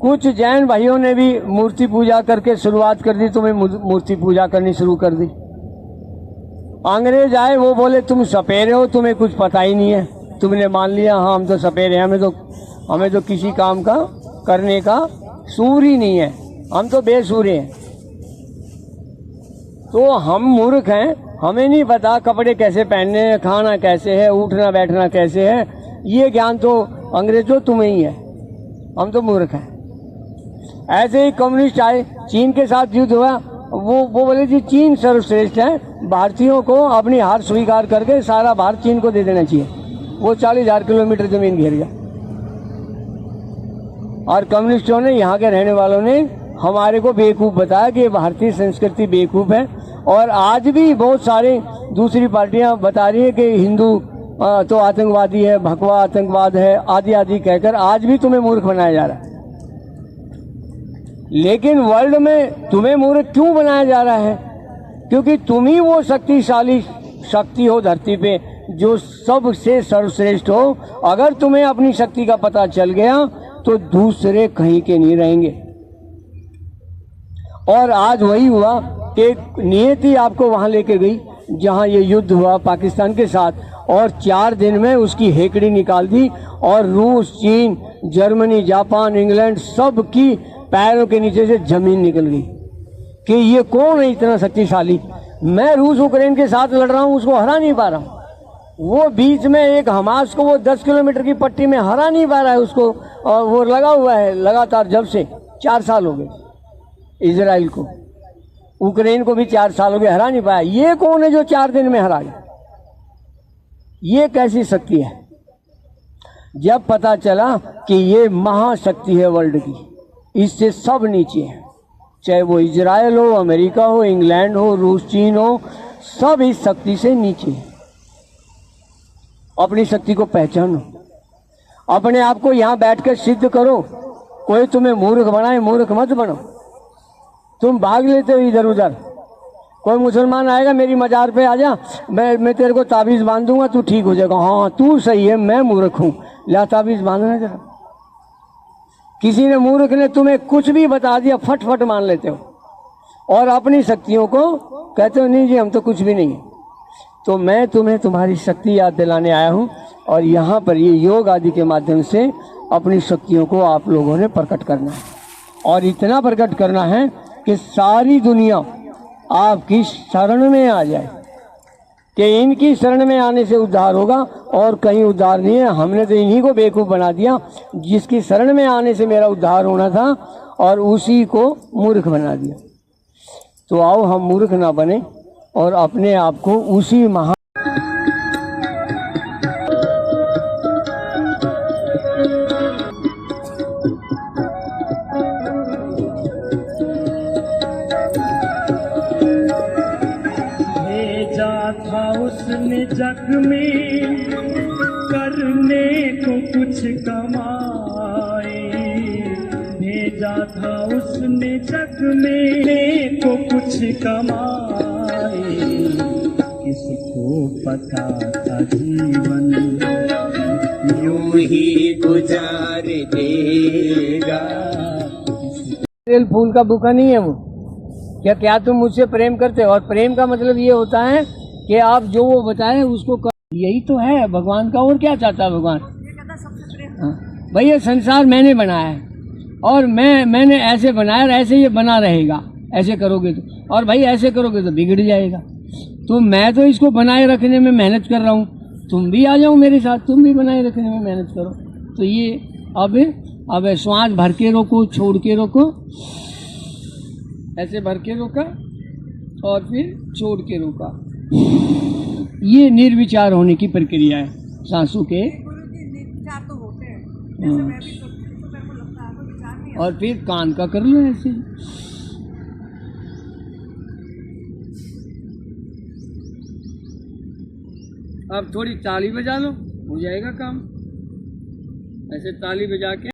कुछ जैन भाइयों ने भी मूर्ति पूजा करके शुरुआत कर दी, तुम्हें मूर्ति पूजा करनी शुरू कर दी। अंग्रेज आए, वो बोले तुम सपेरे हो, तुम्हें कुछ पता ही नहीं है। तुमने मान लिया हाँ हम तो सपेरे हैं, हमें तो किसी काम का करने का सूर ही नहीं है, हम तो बेसूरे हैं। तो हम मूर्ख हैं, हमें नहीं पता कपड़े कैसे पहनने हैं, खाना कैसे है, उठना बैठना कैसे है, ये ज्ञान तो अंग्रेजों तुम्हें ही है, हम तो मूर्ख हैं। ऐसे ही कम्युनिस्ट आए, चीन के साथ युद्ध हुआ, वो बोले जी चीन सर्वश्रेष्ठ है, भारतीयों को अपनी हार स्वीकार करके सारा भारत चीन को दे देना चाहिए। वो 40,000 किलोमीटर जमीन घेर गया। और कम्युनिस्टों ने, यहाँ के रहने वालों ने हमारे को बेवकूफ़ बताया कि भारतीय संस्कृति बेवकूफ़ है। और आज भी बहुत सारे दूसरी पार्टियां बता रही है कि हिंदू तो आतंकवादी है, भगवा आतंकवाद है, आदि आदि कहकर आज भी तुम्हें मूर्ख बनाया जा रहा है। लेकिन वर्ल्ड में तुम्हें मूर्ख क्यों बनाया जा रहा है? क्योंकि तुम ही वो शक्तिशाली शक्ति हो धरती पे जो सबसे सर्वश्रेष्ठ हो। अगर तुम्हें अपनी शक्ति का पता चल गया तो दूसरे कहीं के नहीं रहेंगे। और आज वही हुआ कि नियति आपको वहां लेके गई जहां ये युद्ध हुआ पाकिस्तान के साथ, और 4 दिन में उसकी हेकड़ी निकाल दी। और रूस, चीन, जर्मनी, जापान, इंग्लैंड सब की पैरों के नीचे से जमीन निकल गई कि ये कौन है इतना शक्तिशाली। मैं रूस यूक्रेन के साथ लड़ रहा हूं, उसको हरा नहीं पा रहा हूं। वो बीच में एक हमास को वो 10 किलोमीटर की पट्टी में हरा नहीं पा रहा है उसको, और वो लगा हुआ है लगातार जब से 4 साल हो गए। इजराइल को, यूक्रेन को भी 4 साल हो गए, हरा नहीं पाया। ये कौन है जो 4 दिन में हरा गया? ये कैसी शक्ति है? जब पता चला कि ये महाशक्ति है वर्ल्ड की, इससे सब नीचे है, चाहे वो इजराइल हो, अमेरिका हो, इंग्लैंड हो, रूस, चीन हो, सब इस शक्ति से नीचे है। अपनी शक्ति को पहचानो, अपने आप को यहां बैठकर सिद्ध करो। कोई तुम्हें मूर्ख बनाए, मूर्ख मत बनो। तुम भाग लेते हो इधर उधर। कोई मुसलमान आएगा मेरी मजार पे आ जा, मैं तेरे को ताबीज बांध दूंगा, तू ठीक हो जाएगा। हाँ तू सही है, मैं मूर्ख हूं, ला ताबीज बांधना जरा। किसी ने मूर्ख ने तुम्हें कुछ भी बता दिया, फट मान लेते हो और अपनी शक्तियों को कहते हो नहीं जी हम तो कुछ भी नहीं है। तो मैं तुम्हें तुम्हारी शक्ति याद दिलाने आया हूं, और यहाँ पर ये योग आदि के माध्यम से अपनी शक्तियों को आप लोगों ने प्रकट करना है। और इतना प्रकट करना है कि सारी दुनिया आपकी शरण में आ जाए, कि इनकी शरण में आने से उद्धार होगा और कहीं उद्धार नहीं है। हमने तो इन्हीं को बेवकूफ़ बना दिया, जिसकी शरण में आने से मेरा उद्धार होना था, और उसी को मूर्ख बना दिया। तो आओ हम मूर्ख ना बने और अपने आप को उसी महा था उसने जग में करने को कुछ कमाए, भेजा था उसने जग में को कुछ कमाए। किसको पता था जीवन यूं ही गुजार देगा। तेल फूल का बुका नहीं है वो। क्या तुम मुझसे प्रेम करते हो? और प्रेम का मतलब ये होता है कि आप जो वो बताए उसको कर। यही तो है भगवान का। और क्या चाहता है भगवान? भाई ये संसार मैंने बनाया है, और मैंने ऐसे बनाया, ऐसे ये बना रहेगा। ऐसे करोगे तो, और भाई ऐसे करोगे तो बिगड़ जाएगा। तो मैं तो इसको बनाए रखने में मेहनत कर रहा हूँ, तुम भी आ जाओ मेरे साथ, तुम भी बनाए रखने में मेहनत करो। तो ये अब श्वास भर के रोको, छोड़ के रोको, ऐसे भर के रोका और फिर छोड़ के रोका। ये निर्विचार होने की प्रक्रिया है सांसों के। तो होते हैं, जैसे मैं भी करती हूं, तो मेरे को लगता है कोई विचार नहीं। और फिर कान का कर लो ऐसे। अब थोड़ी ताली बजा लो, हो जाएगा काम। ऐसे ताली बजा के